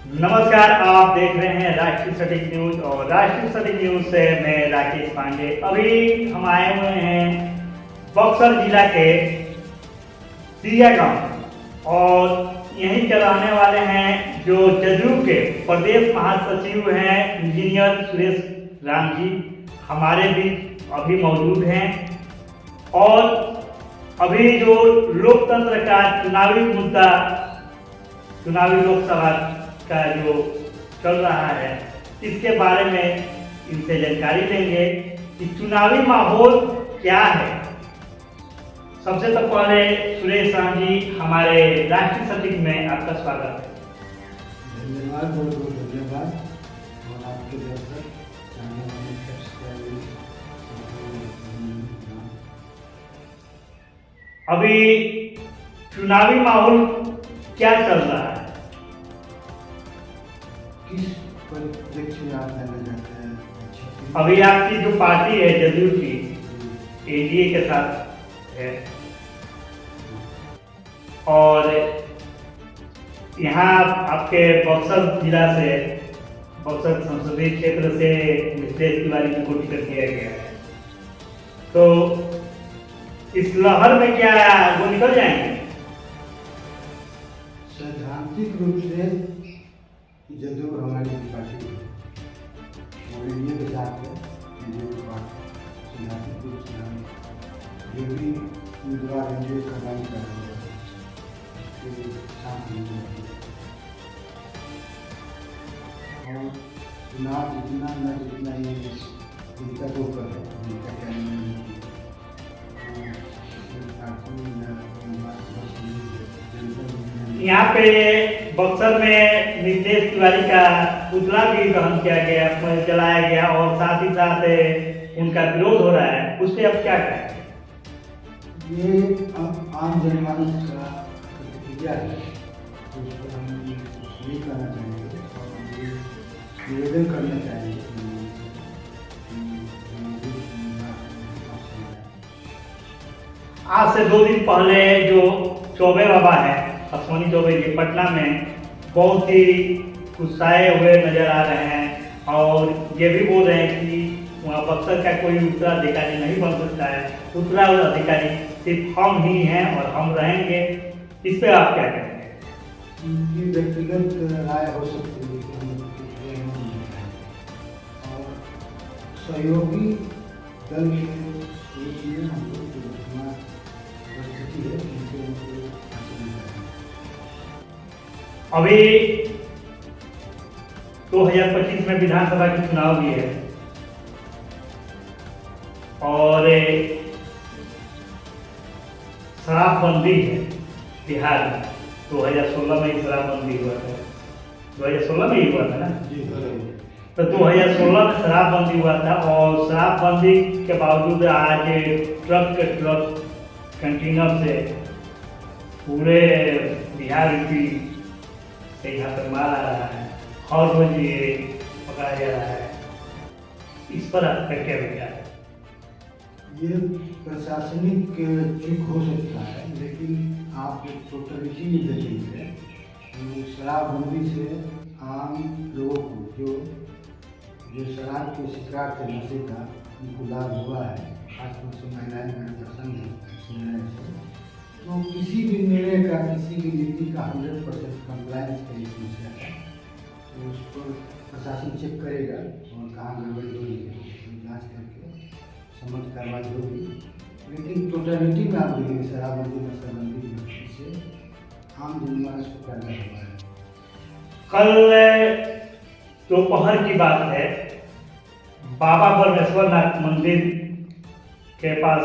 नमस्कार, आप देख रहे हैं राष्ट्रीय सटीक न्यूज और राष्ट्रीय सटीक न्यूज से मैं राकेश पांडे। अभी हम आए हुए हैं बक्सर जिला के सिया गांव और यहीं के रहने वाले हैं जो जदयू के प्रदेश महासचिव हैं इंजीनियर सुरेश राम जी हमारे बीच अभी मौजूद हैं। और अभी जो लोकतंत्र का चुनावी मुद्दा, चुनावी लोकसभा का जो चल रहा है, इसके बारे में इनसे जानकारी लेंगे कि चुनावी माहौल क्या है। सबसे तो पहले सुरेश राम जी हमारे राष्ट्रीय सचिव में आपका स्वागत है। धन्यवाद, बहुत बहुत धन्यवाद। और आपके दर्शक अभी चुनावी माहौल क्या चल रहा है? किस परिप्रेक्ष्य में आप जानना चाहते हैं? अभी आपकी जो पार्टी है जदयू की एनडीए के साथ है और यहाँ आपके बक्सर जिला से, बक्सर संसदीय क्षेत्र से नीतीश तिवारी को टिकट दिया गया है, तो इस लहर में क्या वो निकल जाएंगे? सैद्धांतिक रूप से जदयू हमारी पार्टी है और एनडीए के साथ है। एनडीए की पार्टी सैद्धांतिक रूप से जो भी उम्मीदवार एनडीए का काम कर रहे हैं उसके साथ नहीं और चुनाव जितना न जितना ये जिनका जो कर है जिनका कहना यहाँ पे बक्सर में नीतीश तिवारी का पुतला भी दहन किया गया, जलाया गया और साथ ही साथ उनका विरोध हो रहा है, उस पर अब क्या कहें? ये आम जनमानस का प्रतिक्रिया है, तो उस पर हम ये कहना चाहेंगे और ये निवेदन करना चाहेंगे। आज से 2 दिन पहले जो चौबे बाबा है, अश्वनी चौबे जी पटना में बहुत ही गुस्साए हुए नजर आ रहे हैं और ये भी बोल रहे हैं कि वहाँ बक्सर का कोई उत्तराधिकारी नहीं बन सकता है, उत्तराधिकारी सिर्फ हम ही हैं और हम रहेंगे। इस पे आप क्या कहेंगे? उनकी व्यक्तिगत राय हो सकती है और सहयोगी दल के हम लोग अभी 2025 में विधानसभा के चुनाव भी है और शराबबंदी है बिहार में। 2016 में ही शराबबंदी हुआ था, 2016 में ही हुआ था ना जी। तो 2016 में शराबबंदी हुआ था और शराबबंदी के बावजूद आज ट्रक के ट्रक कंटेनर से पूरे बिहार यूपी से यहाँ पर माल आ रहा है और रोज ये पकड़ा जा रहा है। इस पर आपका क्या विचार है? ये प्रशासनिक चूक हो सकता है, लेकिन आप टोटलिटी में देखेंगे तो शराबबंदी से आम लोगों को जो शराब के शिकार थे, नशे का, उनको लाभ हुआ है। खासतौर से महिलाएं प्रसन्न है इस निर्णय से। तो किसी भी निर्णय का, किसी भी नीति का 100% कंप्लायंस का समस्या है, तो उस पर प्रशासन चेक करेगा और कहाँ गड़बड़ी हो रही है उसकी जाँच करके समझ कार्रवाई होगी। लेकिन टोटलिटी में आप देखेंगे शराबबंदी नशाबंदी में इससे आम जनमानस को फायदा हुआ है। कल दोपहर की बात है, बाबा परमेश्वर नाथ मंदिर के पास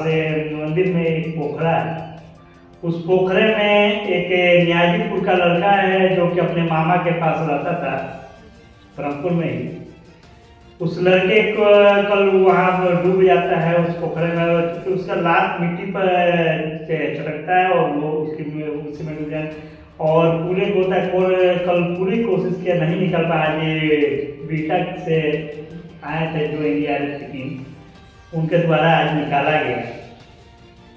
मंदिर में एक पोखरा है। उस पोखरे में एक न्याजीपुर का लड़का है जो कि अपने मामा के पास रहता था ब्रह्मपुर में ही। उस लड़के को कल वहाँ डूब जाता है उस पोखरे में, क्योंकि उसका लात मिट्टी पर चटकता है और वो उसी में डूब जाए। और पूरे गोताखोर कल पूरी कोशिश किया, नहीं निकल पाया। ये बीटा से आए थे जो एनडीआरएफ की टीम, उनके द्वारा आज निकाला गया।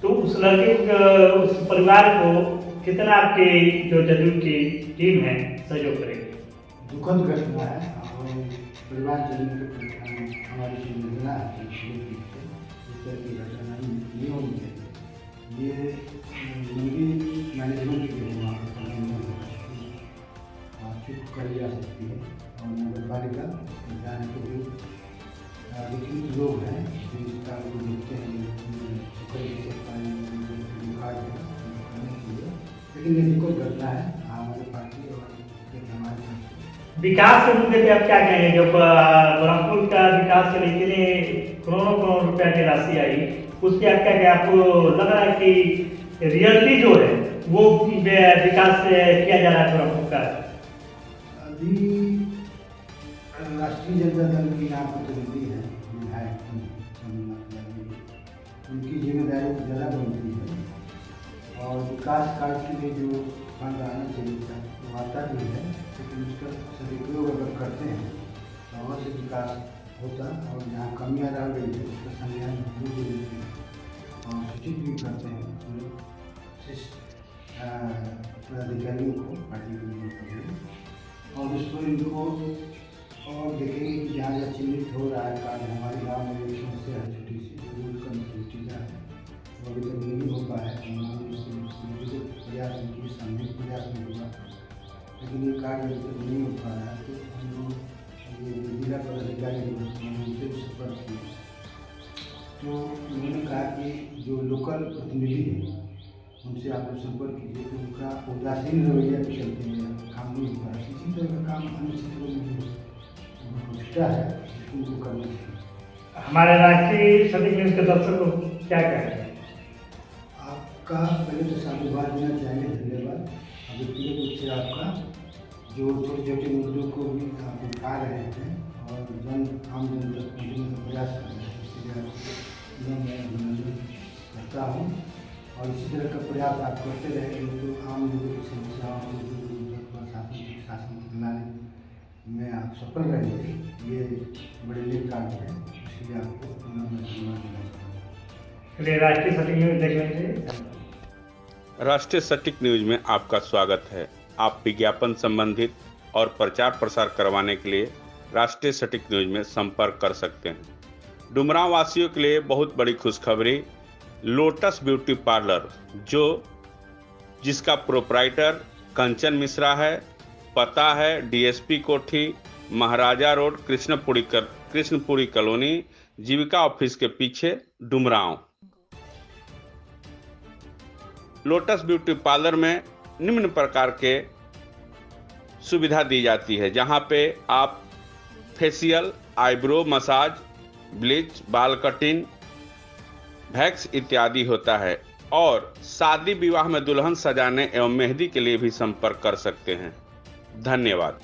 तो उस लड़के उस परिवार को कितना आपकी जो जदयू की टीम है सहयोग करेगी? दुखद घटना है और परिवारजनों के प्रति हमारी संवेदना है कि इस तरह की घटना नहीं होनी चाहिए। ये मंदिर मैनेजमेंट के लिए वहाँ पर चुप कर जा सकती है और नगर पालिका जाने के जो विकसित लोग हैं जो इस कार्य को देखते हैं लेकिन ये दुखद घटना है हमारी पार्टी और हमारे विकास के मुद्दे पे आप क्या कहेंगे? जब ब्रह्मपुर का विकास के लिए करोड़ों रुपया की राशि आई, उसके आप क्या आपको लग रहा है कि रियलिटी जो है वो विकास किया जा रहा है ब्रह्मपुर का? अभी राष्ट्रीय जनता दल की यहाँ प्रतिनिधि है विधायक उनकी जिम्मेदारी तो ज़्यादा बनती है और विकास कार्य के लिए जो फंड आना चाहिए था वो आता भी है, लेकिन उसका सदुपयोग अगर करते हैं तो अवश्य विकास होता और जहाँ कमियाँ रह गई है उसका संज्ञान और सूचित भी करते हैं पदाधिकारियों को पार्टी को और उस पर इनको और देखेंगे कि जहाँ जहाँ चिन्हित हो रहा है कार्य हमारे गाँव में एक समस्या है छोटी सी दूर करने है वो अभी तक नहीं हो पाया है प्रयास उनकी सामूहिक प्रयास नहीं हुआ लेकिन ये कार्य अभी तक नहीं हो पा रहा है। तो हम लोग ये जिला पदाधिकारी उनसे संपर्क किए तो उन्होंने कहा कि जो लोकल प्रतिनिधि है उनसे आप लोग संपर्क कीजिए तो उनका उदासीन रवैया के चलते हुए काम नहीं हो पा रहा। इसी तरह का काम अन्य क्षेत्रों में भी छुटा है जिसको उनको करना चाहिए। हमारे राष्ट्रीय सटीक न्यूज़ के दर्शक को क्या कहेंगे? आपका पहले तो साधुवाद देना चाहेंगे, धन्यवाद। व्यक्तिगत रूप से आपका जो छोटे छोटे मुद्दों को भी आप उठा रहे हैं और आम जन तक पहुँचने का प्रयास कर रहे हैं, इसके लिए मैं अभिनंदन करता हूँ और इसी तरह का प्रयास आप करते रहेंगे तो आम लोगों की समस्याओं को शासन लाने में आप सफल रहेंगे। ये बड़े नेक कार्य है, इसलिए आपको धन्यवाद देना चाहूँगा। राष्ट्रीय सटीक न्यूज़ देखने के लिए राष्ट्रीय सटीक न्यूज में आपका स्वागत है। आप विज्ञापन संबंधित और प्रचार प्रसार करवाने के लिए राष्ट्रीय सटीक न्यूज में संपर्क कर सकते हैं। डुमरांव वासियों के लिए बहुत बड़ी खुशखबरी, लोटस ब्यूटी पार्लर जिसका प्रोप्राइटर कंचन मिश्रा है, पता है डीएसपी कोठी, महाराजा रोड, कृष्णपुरी कॉलोनी, जीविका ऑफिस के पीछे, डुमरांव। लोटस ब्यूटी पार्लर में निम्न प्रकार के सुविधा दी जाती है, जहां पे आप फेशियल, आईब्रो मसाज, ब्लीच, बाल कटिंग, वैक्स इत्यादि होता है और शादी विवाह में दुल्हन सजाने एवं मेहंदी के लिए भी संपर्क कर सकते हैं। धन्यवाद।